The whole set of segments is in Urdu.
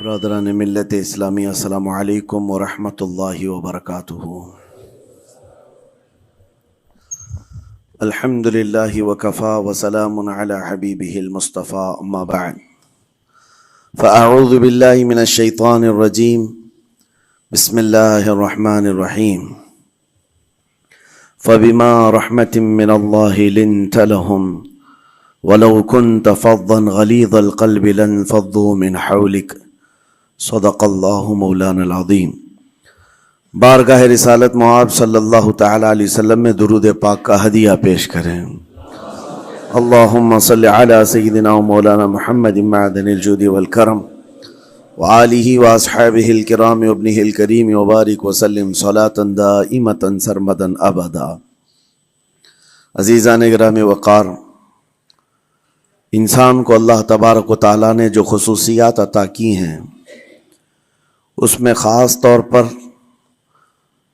برادران ملت اسلامی، السلام علیکم ورحمۃ اللہ وبرکاتہ۔ الحمد للہ وکفا وسلام علی حبیبہ المصطفیٰ، اما بعد فاعوذ باللہ من الشیطان الرجیم، بسم اللہ الرحمن الرحیم۔ فبما رحمۃ من اللہ لنت لهم ولو كنت فظا غلیظ القلب لانفضوا من حولک، صدق اللہ مولانا العظیم۔ بارگاہ رسالت معاب صلی اللہ تعالی علیہ وسلم میں درود پاک کا ہدیہ پیش کریں۔ اللہم صلی علی سیدنا و مولانا محمد معدن الجود والکرم وآلہ واصحابہ الکرام وابنہ الکریم وبارک وسلم صلاة دائمة سرمدا ابدا۔ عزیزان گرامی وقار، انسان کو اللہ تبارک و تعالیٰ نے جو خصوصیات عطا کی ہیں، اس میں خاص طور پر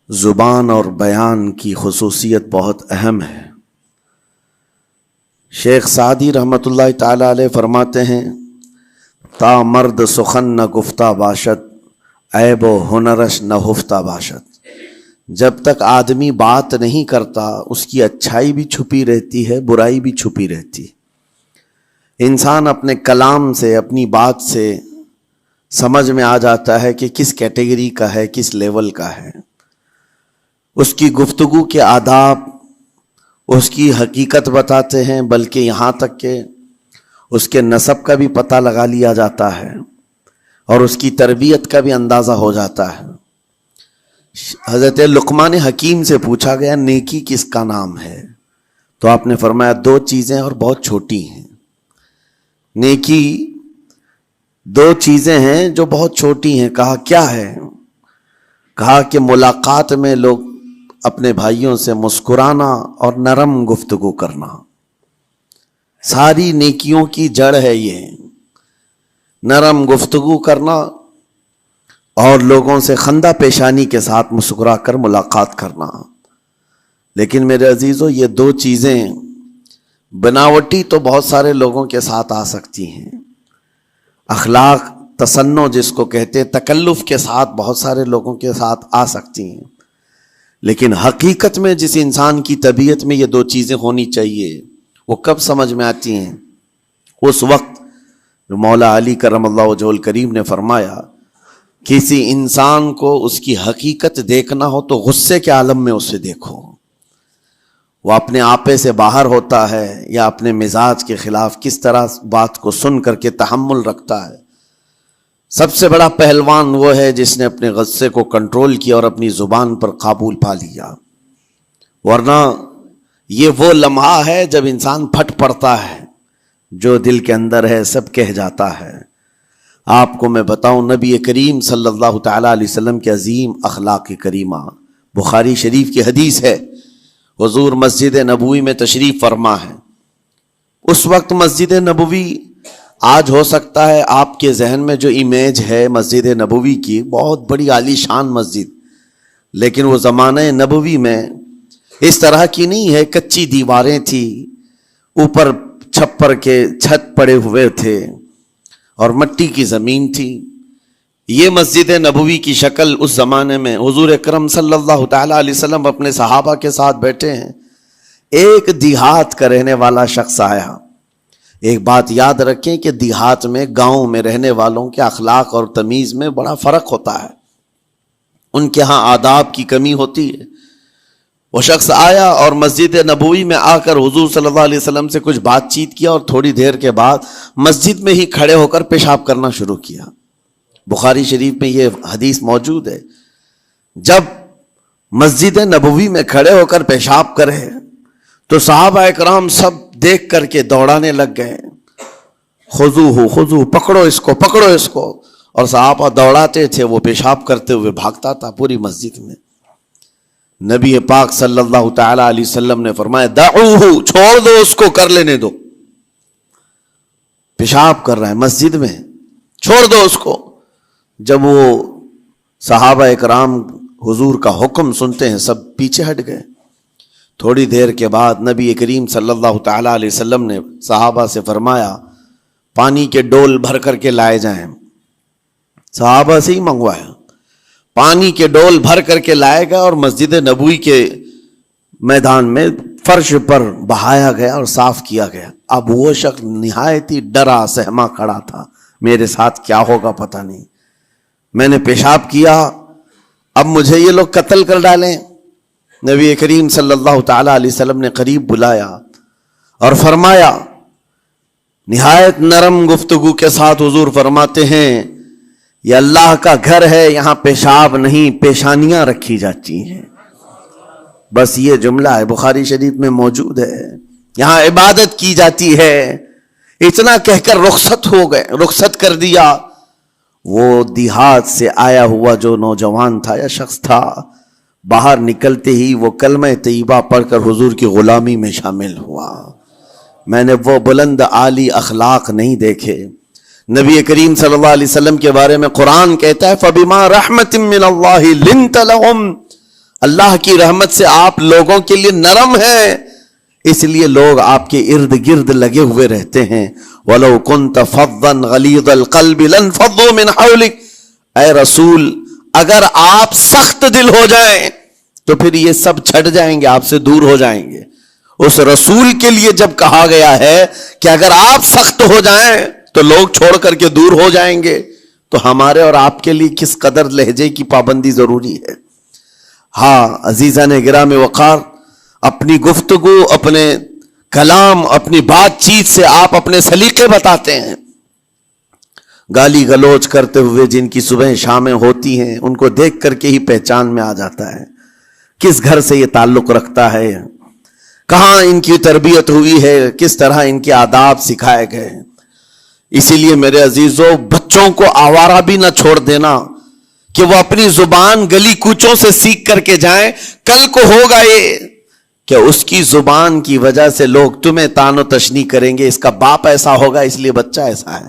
زبان اور بیان کی خصوصیت بہت اہم ہے۔ شیخ سعدی رحمۃ اللہ تعالی علیہ فرماتے ہیں، تا مرد سخن نہ گفتہ باشد، عیب و ہنرش نہ ہفتہ باشد۔ جب تک آدمی بات نہیں کرتا، اس کی اچھائی بھی چھپی رہتی ہے، برائی بھی چھپی رہتی ہے۔ انسان اپنے کلام سے، اپنی بات سے سمجھ میں آ جاتا ہے کہ کس کیٹیگری کا ہے، کس لیول کا ہے۔ اس کی گفتگو کے آداب اس کی حقیقت بتاتے ہیں، بلکہ یہاں تک کہ اس کے نسب کا بھی پتہ لگا لیا جاتا ہے اور اس کی تربیت کا بھی اندازہ ہو جاتا ہے۔ حضرت لقمان حکیم سے پوچھا گیا، نیکی کس کا نام ہے؟ تو آپ نے فرمایا، دو چیزیں اور بہت چھوٹی ہیں۔ نیکی دو چیزیں ہیں جو بہت چھوٹی ہیں۔ کہا کیا ہے؟ کہا کہ ملاقات میں لوگ اپنے بھائیوں سے مسکرانا اور نرم گفتگو کرنا۔ ساری نیکیوں کی جڑ ہے یہ، نرم گفتگو کرنا اور لوگوں سے خندہ پیشانی کے ساتھ مسکرا کر ملاقات کرنا۔ لیکن میرے عزیزو، یہ دو چیزیں بناوٹی تو بہت سارے لوگوں کے ساتھ آ سکتی ہیں، اخلاق تصنع جس کو کہتے ہیں، تکلف کے ساتھ بہت سارے لوگوں کے ساتھ آ سکتی ہیں، لیکن حقیقت میں جس انسان کی طبیعت میں یہ دو چیزیں ہونی چاہیے، وہ کب سمجھ میں آتی ہیں؟ اس وقت جو مولا علی کرم اللہ وجہہ الکریم نے فرمایا، کسی انسان کو اس کی حقیقت دیکھنا ہو تو غصے کے عالم میں اسے دیکھو۔ وہ اپنے آپے سے باہر ہوتا ہے یا اپنے مزاج کے خلاف کس طرح بات کو سن کر کے تحمل رکھتا ہے۔ سب سے بڑا پہلوان وہ ہے جس نے اپنے غصے کو کنٹرول کیا اور اپنی زبان پر قابو پا لیا، ورنہ یہ وہ لمحہ ہے جب انسان پھٹ پڑتا ہے، جو دل کے اندر ہے سب کہہ جاتا ہے۔ آپ کو میں بتاؤں، نبی کریم صلی اللہ تعالی علیہ وسلم کے عظیم اخلاق کریمہ، بخاری شریف کی حدیث ہے، حضور مسجد نبوی میں تشریف فرما ہے۔ اس وقت مسجد نبوی، آج ہو سکتا ہے آپ کے ذہن میں جو امیج ہے مسجد نبوی کی، بہت بڑی عالی شان مسجد، لیکن وہ زمانہ نبوی میں اس طرح کی نہیں ہے۔ کچی دیواریں تھی، اوپر چھپر کے چھت پڑے ہوئے تھے اور مٹی کی زمین تھی۔ یہ مسجد نبوی کی شکل اس زمانے میں حضور اکرم صلی اللہ تعالی علیہ وسلم اپنے صحابہ کے ساتھ بیٹھے ہیں، ایک دیہات کا رہنے والا شخص آیا۔ ایک بات یاد رکھیں کہ دیہات میں، گاؤں میں رہنے والوں کے اخلاق اور تمیز میں بڑا فرق ہوتا ہے، ان کے ہاں آداب کی کمی ہوتی ہے۔ وہ شخص آیا اور مسجد نبوی میں آ کر حضور صلی اللہ علیہ وسلم سے کچھ بات چیت کیا، اور تھوڑی دیر کے بعد مسجد میں ہی کھڑے ہو کر پیشاب کرنا شروع کیا۔ بخاری شریف میں یہ حدیث موجود ہے۔ جب مسجد نبوی میں کھڑے ہو کر پیشاب کرے تو صحابہ اکرام سب دیکھ کر کے دوڑانے لگ گئے، خذوہ خذوہ، پکڑو اس کو، پکڑو اس کو، اور صحابہ دوڑاتے تھے، وہ پیشاب کرتے ہوئے بھاگتا تھا پوری مسجد میں۔ نبی پاک صلی اللہ تعالی علیہ وسلم نے فرمایا، دعوہ، چھوڑ دو اس کو، کر لینے دو، پیشاب کر رہا ہے مسجد میں، چھوڑ دو اس کو۔ جب وہ صحابہ اکرام حضور کا حکم سنتے ہیں، سب پیچھے ہٹ گئے۔ تھوڑی دیر کے بعد نبی کریم صلی اللہ تعالی علیہ وسلم نے صحابہ سے فرمایا، پانی کے ڈول بھر کر کے لائے جائیں۔ صحابہ سے ہی منگوایا، پانی کے ڈول بھر کر کے لائے گا اور مسجد نبوی کے میدان میں فرش پر بہایا گیا اور صاف کیا گیا۔ اب وہ شخص نہایت ہی ڈرا سہما کھڑا تھا، میرے ساتھ کیا ہوگا پتہ نہیں، میں نے پیشاب کیا، اب مجھے یہ لوگ قتل کر ڈالیں۔ نبی کریم صلی اللہ تعالی علیہ وسلم نے قریب بلایا اور فرمایا، نہایت نرم گفتگو کے ساتھ حضور فرماتے ہیں، یہ اللہ کا گھر ہے، یہاں پیشاب نہیں پیشانیاں رکھی جاتی ہیں۔ بس یہ جملہ ہے، بخاری شریف میں موجود ہے، یہاں عبادت کی جاتی ہے۔ اتنا کہہ کر رخصت ہو گئے، رخصت کر دیا۔ وہ دیہات سے آیا ہوا جو نوجوان تھا یا شخص تھا، باہر نکلتے ہی وہ کلمہ طیبہ پڑھ کر حضور کی غلامی میں شامل ہوا۔ میں نے وہ بلند عالی اخلاق نہیں دیکھے۔ نبی کریم صلی اللہ علیہ وسلم کے بارے میں قرآن کہتا ہے، فَبِمَا رَحْمَةٍ مِّنَ اللَّهِ لِنْتَ لَهُمْ، اللہ کی رحمت سے آپ لوگوں کے لیے نرم ہیں، اس لیے لوگ آپ کے ارد گرد لگے ہوئے رہتے ہیں۔ وَلَوْ كُنْتَ فَظًّا غَلِيظَ الْقَلْبِ لَانفَضُّوا مِنْ حَوْلِكَ، اے رسول اگر آپ سخت دل ہو جائیں تو پھر یہ سب چھٹ جائیں گے، آپ سے دور ہو جائیں گے۔ اس رسول کے لیے جب کہا گیا ہے کہ اگر آپ سخت ہو جائیں تو لوگ چھوڑ کر کے دور ہو جائیں گے، تو ہمارے اور آپ کے لیے کس قدر لہجے کی پابندی ضروری ہے۔ ہاں عزیزان گرام وقار، اپنی گفتگو، اپنے کلام، اپنی بات چیت سے آپ اپنے سلیقے بتاتے ہیں۔ گالی گلوچ کرتے ہوئے جن کی صبح شامیں ہوتی ہیں، ان کو دیکھ کر کے ہی پہچان میں آ جاتا ہے کس گھر سے یہ تعلق رکھتا ہے، کہاں ان کی تربیت ہوئی ہے، کس طرح ان کے آداب سکھائے گئے۔ اسی لیے میرے عزیزوں، بچوں کو آوارہ بھی نہ چھوڑ دینا کہ وہ اپنی زبان گلی کوچوں سے سیکھ کر کے جائیں۔ کل کو ہوگا یہ کہ اس کی زبان کی وجہ سے لوگ تمہیں تان و تشنیع کریں گے، اس کا باپ ایسا ہوگا اس لیے بچہ ایسا ہے،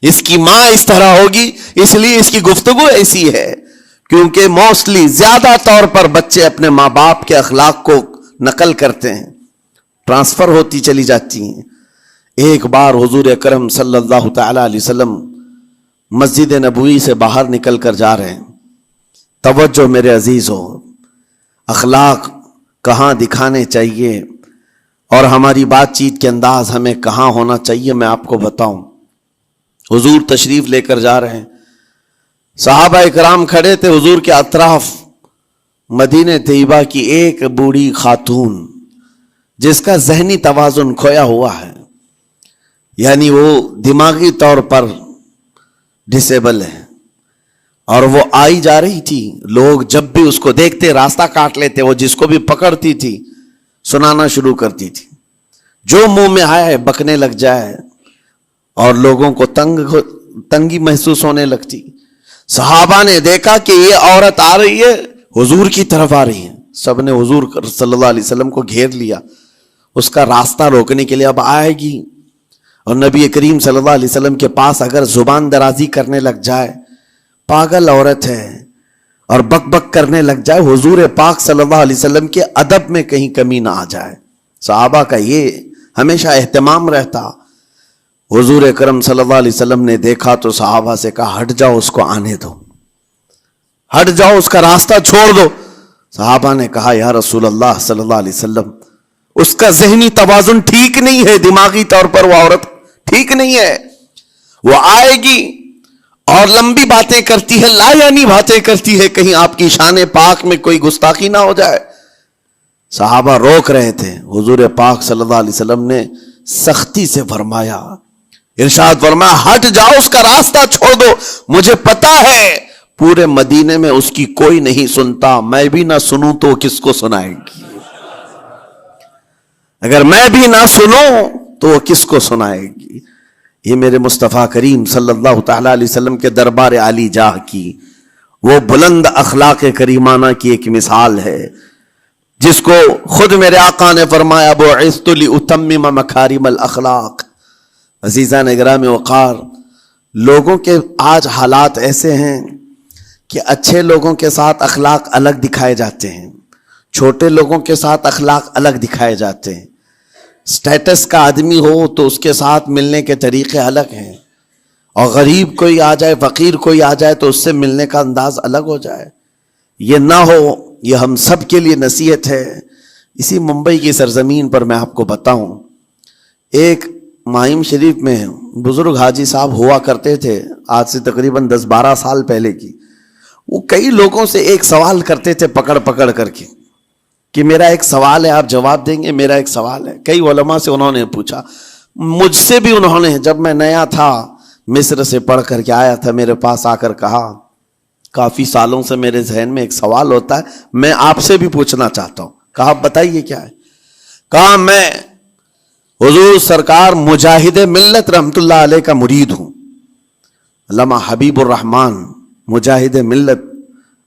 اس کی ماں اس طرح ہوگی اس لیے اس کی گفتگو ایسی ہے۔ کیونکہ موسٹلی زیادہ طور پر بچے اپنے ماں باپ کے اخلاق کو نقل کرتے ہیں، ٹرانسفر ہوتی چلی جاتی ہیں۔ ایک بار حضور اکرم صلی اللہ تعالی علیہ وسلم مسجد نبوی سے باہر نکل کر جا رہے ہیں۔ توجہ میرے عزیزو، اخلاق کہاں دکھانے چاہیے اور ہماری بات چیت کے انداز ہمیں کہاں ہونا چاہیے، میں آپ کو بتاؤں۔ حضور تشریف لے کر جا رہے ہیں، صحابہ اکرام کھڑے تھے حضور کے اطراف۔ مدینہ طیبہ کی ایک بوڑھی خاتون جس کا ذہنی توازن کھویا ہوا ہے، یعنی وہ دماغی طور پر ڈسیبل ہے، اور وہ آئی جا رہی تھی۔ لوگ جب بھی اس کو دیکھتے راستہ کاٹ لیتے، وہ جس کو بھی پکڑتی تھی سنانا شروع کرتی تھی، جو منہ میں آئے بکنے لگ جائے، اور لوگوں کو تنگی محسوس ہونے لگتی۔ صحابہ نے دیکھا کہ یہ عورت آ رہی ہے، حضور کی طرف آ رہی ہے، سب نے حضور صلی اللہ علیہ وسلم کو گھیر لیا، اس کا راستہ روکنے کے لیے اب آئے گی۔ اور نبی کریم صلی اللہ علیہ وسلم کے پاس اگر زبان درازی کرنے لگ جائے، پاگل عورت ہے، اور بک بک کرنے لگ جائے، حضور پاک صلی اللہ علیہ وسلم کے ادب میں کہیں کمی نہ آ جائے۔ صحابہ کا یہ ہمیشہ اہتمام رہتا۔ حضور اکرم صلی اللہ علیہ وسلم نے دیکھا تو صحابہ سے کہا، ہٹ جاؤ، اس کو آنے دو، ہٹ جاؤ، اس کا راستہ چھوڑ دو۔ صحابہ نے کہا، یا رسول اللہ صلی اللہ علیہ وسلم، اس کا ذہنی توازن ٹھیک نہیں ہے، دماغی طور پر وہ عورت ٹھیک نہیں ہے، وہ آئے گی اور لمبی باتیں کرتی ہے، لا یعنی باتیں کرتی ہے، کہیں آپ کی شان پاک میں کوئی گستاخی نہ ہو جائے۔ صحابہ روک رہے تھے، حضور پاک صلی اللہ علیہ وسلم نے سختی سے فرمایا، ارشاد فرمایا، ہٹ جاؤ، اس کا راستہ چھوڑ دو، مجھے پتا ہے پورے مدینے میں اس کی کوئی نہیں سنتا، میں بھی نہ سنوں تو کس کو سنائے گی، اگر میں بھی نہ سنوں تو وہ کس کو سنائے گی۔ یہ میرے مصطفیٰ کریم صلی اللہ تعالی علیہ وسلم کے دربار عالی جاہ کی وہ بلند اخلاق کریمانہ کی ایک مثال ہے، جس کو خود میرے آقا نے فرمایا، بعثت لأتمم مکارم الاخلاق۔ عزیزان گرام وقار، لوگوں کے آج حالات ایسے ہیں کہ اچھے لوگوں کے ساتھ اخلاق الگ دکھائے جاتے ہیں، چھوٹے لوگوں کے ساتھ اخلاق الگ دکھائے جاتے ہیں۔ سٹیٹس کا آدمی ہو تو اس کے ساتھ ملنے کے طریقے الگ ہیں، اور غریب کوئی آ جائے، فقیر کوئی آ جائے تو اس سے ملنے کا انداز الگ ہو جائے. یہ نہ ہو، یہ ہم سب کے لیے نصیحت ہے. اسی ممبئی کی سرزمین پر میں آپ کو بتاؤں، ایک ماہم شریف میں بزرگ حاجی صاحب ہوا کرتے تھے، آج سے تقریباً 10-12 سال پہلے کی. وہ کئی لوگوں سے ایک سوال کرتے تھے پکڑ پکڑ کر کے کہ میرا ایک سوال ہے، آپ جواب دیں گے، میرا ایک سوال ہے. کئی علماء سے انہوں نے پوچھا، مجھ سے بھی انہوں نے، جب میں نیا تھا مصر سے پڑھ کر کے آیا تھا، میرے پاس آ کر کہا کافی سالوں سے میرے ذہن میں ایک سوال ہوتا ہے، میں آپ سے بھی پوچھنا چاہتا ہوں. کہا آپ بتائیے کیا ہے. کہا میں حضور سرکار مجاہد ملت رحمت اللہ علیہ کا مرید ہوں. علامہ حبیب الرحمان مجاہد ملت،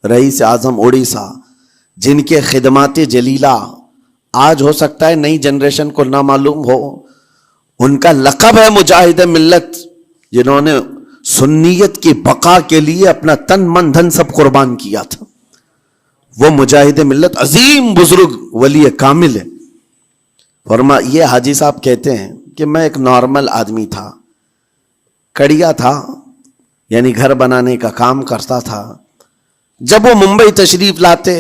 رئیس اعظم اڑیسہ، جن کے خدمات جلیلہ آج ہو سکتا ہے نئی جنریشن کو نہ معلوم ہو، ان کا لقب ہے مجاہد ملت، جنہوں نے سنیت کی بقا کے لیے اپنا تن من دھن سب قربان کیا تھا. وہ مجاہد ملت عظیم بزرگ ولی کامل ہے. یہ حاجی صاحب کہتے ہیں کہ میں ایک نارمل آدمی تھا، کڑیا تھا، یعنی گھر بنانے کا کام کرتا تھا. جب وہ ممبئی تشریف لاتے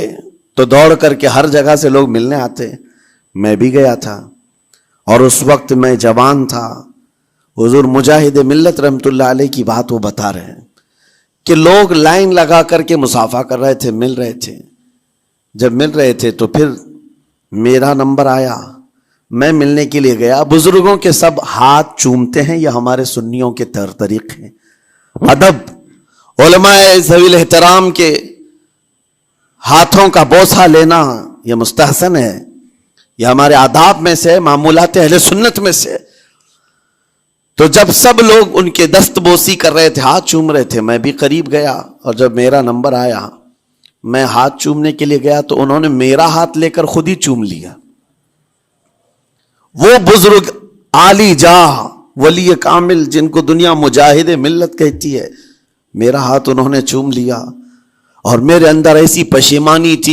تو دوڑ کر کے ہر جگہ سے لوگ ملنے آتے. میں بھی گیا تھا، اور اس وقت میں جوان تھا. حضور مجاہد ملت رحمت اللہ علیہ کی بات وہ بتا رہے ہیں کہ لوگ لائن لگا کر کے مصافحہ کر رہے تھے، مل رہے تھے. جب مل رہے تھے تو پھر میرا نمبر آیا، میں ملنے کے لیے گیا. بزرگوں کے سب ہاتھ چومتے ہیں، یہ ہمارے سنیوں کے طور طریقے ہیں. ادب، علماء ذوی الاحترام کے ہاتھوں کا بوسہ لینا یہ مستحسن ہے، یہ ہمارے آداب میں سے، معمولات اہل سنت میں سے. تو جب سب لوگ ان کے دست بوسی کر رہے تھے، ہاتھ چوم رہے تھے، میں بھی قریب گیا، اور جب میرا نمبر آیا میں ہاتھ چومنے کے لیے گیا تو انہوں نے میرا ہاتھ لے کر خود ہی چوم لیا. وہ بزرگ عالی جاہ ولی کامل جن کو دنیا مجاہد ملت کہتی ہے، میرا ہاتھ انہوں نے چوم لیا، اور میرے اندر ایسی پشیمانی تھی